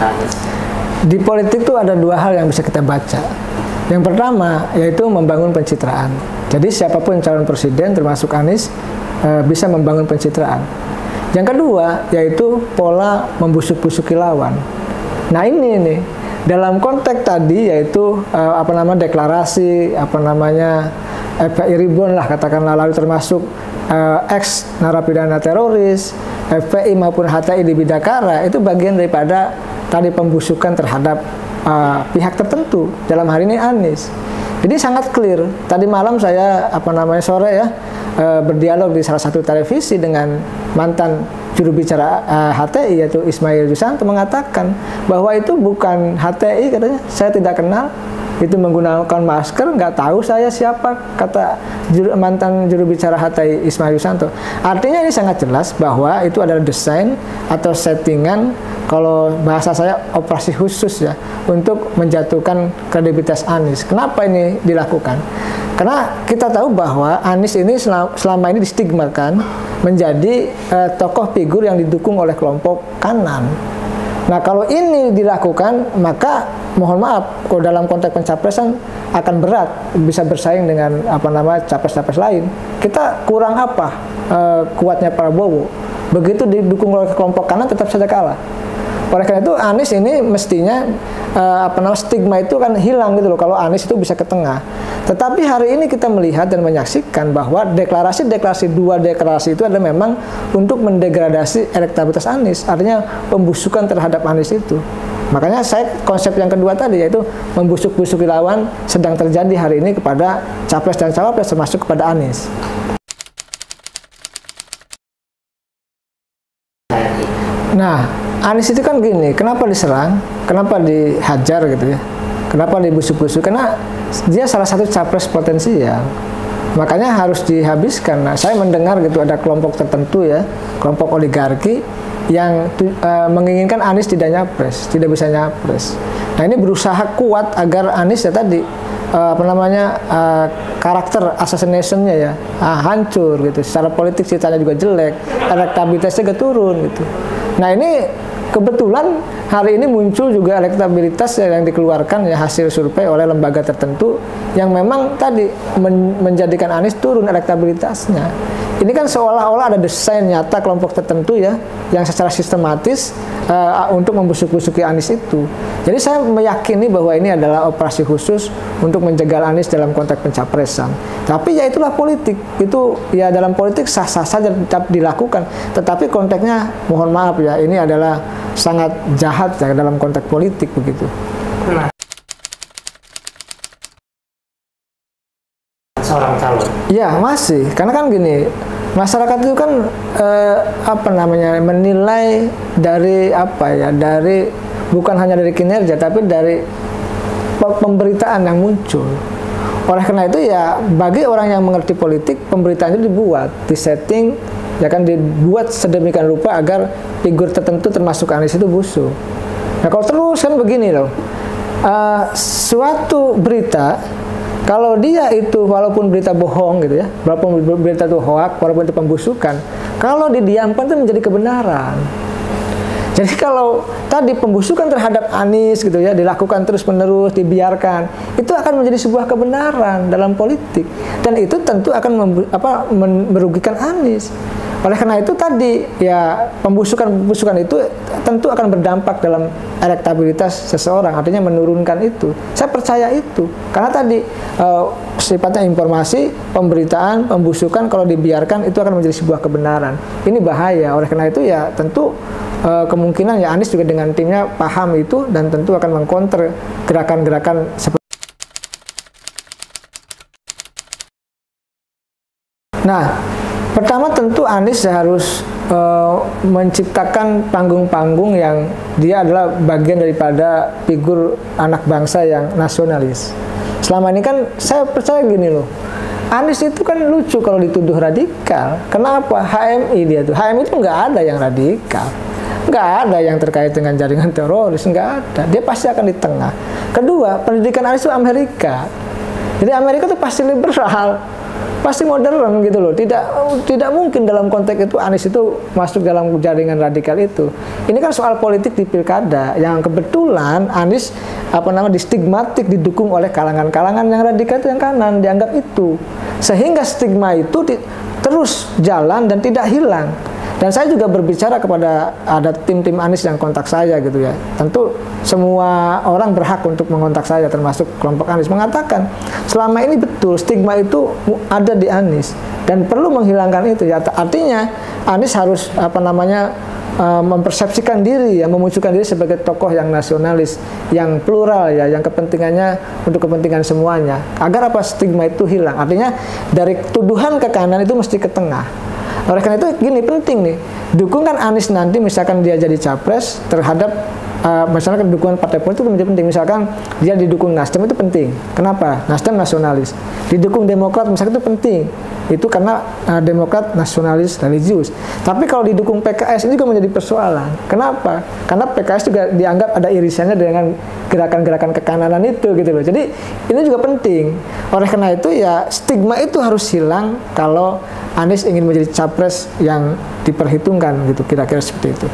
Anies? Di politik tuh ada dua hal yang bisa kita baca. Yang pertama yaitu membangun pencitraan. Jadi siapapun calon presiden termasuk Anies bisa membangun pencitraan. Yang kedua yaitu pola membusuk-busuki lawan. Nah ini nih dalam konteks tadi yaitu deklarasi FPI Reborn lah katakanlah, lalu termasuk ex narapidana teroris, FPI maupun HTI di Bidakara, itu bagian daripada tadi pembusukan terhadap pihak tertentu, dalam hari ini Anies. Jadi sangat clear. Tadi malam saya sore ya berdialog di salah satu televisi dengan mantan juru bicara HTI yaitu Ismail Yusanto, mengatakan bahwa itu bukan HTI, katanya saya tidak kenal, itu menggunakan masker, nggak tahu saya siapa, kata mantan juru bicara HTI Ismail Yusanto. Artinya ini sangat jelas bahwa itu adalah desain atau settingan, kalau bahasa saya operasi khusus ya, untuk menjatuhkan kredibilitas Anies. Kenapa ini dilakukan? Karena kita tahu bahwa Anies ini selama ini distigmakan menjadi tokoh figur yang didukung oleh kelompok kanan. Nah kalau ini dilakukan, maka mohon maaf, kalau dalam konteks pencapresan akan berat bisa bersaing dengan capres-capres lain. Kita kurang kuatnya Prabowo. Begitu didukung oleh kelompok kanan tetap saja kalah. Oleh karena itu Anies ini mestinya stigma itu kan hilang gitu loh kalau Anies itu bisa ke tengah. Tetapi hari ini kita melihat dan menyaksikan bahwa dua deklarasi itu adalah memang untuk mendegradasi elektabilitas Anies, artinya pembusukan terhadap Anies itu. Makanya konsep yang kedua tadi yaitu membusuk-busuki lawan sedang terjadi hari ini kepada capres dan cawapres termasuk kepada Anies. Nah, Anies itu kan gini, kenapa diserang, kenapa dihajar gitu ya, kenapa dibusuk-busuk? Karena dia salah satu capres potensial, makanya harus dihabiskan. Nah, saya mendengar gitu ada kelompok tertentu ya, kelompok oligarki yang menginginkan Anies tidak nyapres, tidak bisa nyapres. Nah, ini berusaha kuat agar Anies ya tadi karakter assassination-nya ya hancur gitu. Secara politik ceritanya juga jelek, elektabilitasnya juga turun gitu. Nah, ini kebetulan hari ini muncul juga elektabilitas yang dikeluarkan ya hasil survei oleh lembaga tertentu yang memang tadi menjadikan Anies turun elektabilitasnya. Ini kan seolah-olah ada desain nyata kelompok tertentu ya yang secara sistematis untuk membusuk-busuki Anies itu. Jadi saya meyakini bahwa ini adalah operasi khusus untuk menjegal Anies dalam konteks pencapresan. Tapi ya itulah politik. Itu ya dalam politik sah-sah saja tetap dilakukan. Tetapi konteksnya mohon maaf ya, ini adalah sangat jahat ya dalam konteks politik begitu. Nah, seorang calon. Ya masih, karena kan gini, masyarakat itu kan menilai dari dari bukan hanya dari kinerja tapi dari pemberitaan yang muncul. Oleh karena itu ya bagi orang yang mengerti politik, pemberitaan itu dibuat, disetting, ya kan dibuat sedemikian rupa agar figur tertentu termasuk Anies itu busuk. Nah kalau terus kan begini loh, suatu berita kalau dia itu walaupun berita bohong gitu ya, walaupun berita itu hoak, walaupun itu pembusukan, kalau didiamkan itu menjadi kebenaran. Jadi kalau tadi pembusukan terhadap Anies gitu ya dilakukan terus-menerus, dibiarkan, itu akan menjadi sebuah kebenaran dalam politik dan itu tentu akan merugikan Anies. Oleh karena itu tadi ya pembusukan itu tentu akan berdampak dalam elektabilitas seseorang, artinya menurunkan itu. Saya percaya itu karena tadi sifatnya informasi, pemberitaan, pembusukan kalau dibiarkan itu akan menjadi sebuah kebenaran. Ini bahaya. Oleh karena itu ya tentu kemungkinan ya Anies juga dengan timnya paham itu dan tentu akan mengkonter gerakan-gerakan seperti. Nah, pertama tentu Anies harus menciptakan panggung-panggung yang dia adalah bagian daripada figur anak bangsa yang nasionalis. Selama ini kan saya percaya gini loh, Anies itu kan lucu kalau dituduh radikal. Kenapa? HMI dia tuh. HMI itu nggak ada yang radikal. Nggak ada yang terkait dengan jaringan teroris, nggak ada. Dia pasti akan di tengah. Kedua, pendidikan Anies itu Amerika. Jadi Amerika itu pasti liberal. pasti modern gitu loh. Tidak mungkin dalam konteks itu Anies itu masuk dalam jaringan radikal itu. Ini kan soal politik di pilkada yang kebetulan Anies distigmatik, didukung oleh kalangan-kalangan yang radikal yang kanan, dianggap itu. Sehingga stigma itu terus jalan dan tidak hilang. Dan saya juga berbicara kepada ada tim-tim Anies yang kontak saya gitu ya. Tentu semua orang berhak untuk mengontak saya, termasuk kelompok Anies, mengatakan selama ini betul stigma itu ada di Anies dan perlu menghilangkan itu ya. Artinya Anies harus mempersepsikan diri ya, memunculkan diri sebagai tokoh yang nasionalis, yang plural ya, yang kepentingannya untuk kepentingan semuanya. Agar stigma itu hilang. Artinya dari tuduhan ke kanan itu mesti ke tengah. Oleh karena itu gini, penting nih, dukungan Anies nanti misalkan dia jadi capres terhadap misalkan dukungan partai politik itu menjadi penting. Misalkan dia didukung Nasdem itu penting. Kenapa? Nasdem nasionalis. Didukung Demokrat misalkan itu penting. Itu karena Demokrat nasionalis religius. Tapi kalau didukung PKS ini juga menjadi persoalan. Kenapa? Karena PKS juga dianggap ada irisannya dengan gerakan-gerakan kekananan itu gitu loh. Jadi ini juga penting. Oleh karena itu ya stigma itu harus hilang kalau Anies ingin menjadi capres yang diperhitungkan gitu, kira-kira seperti itu.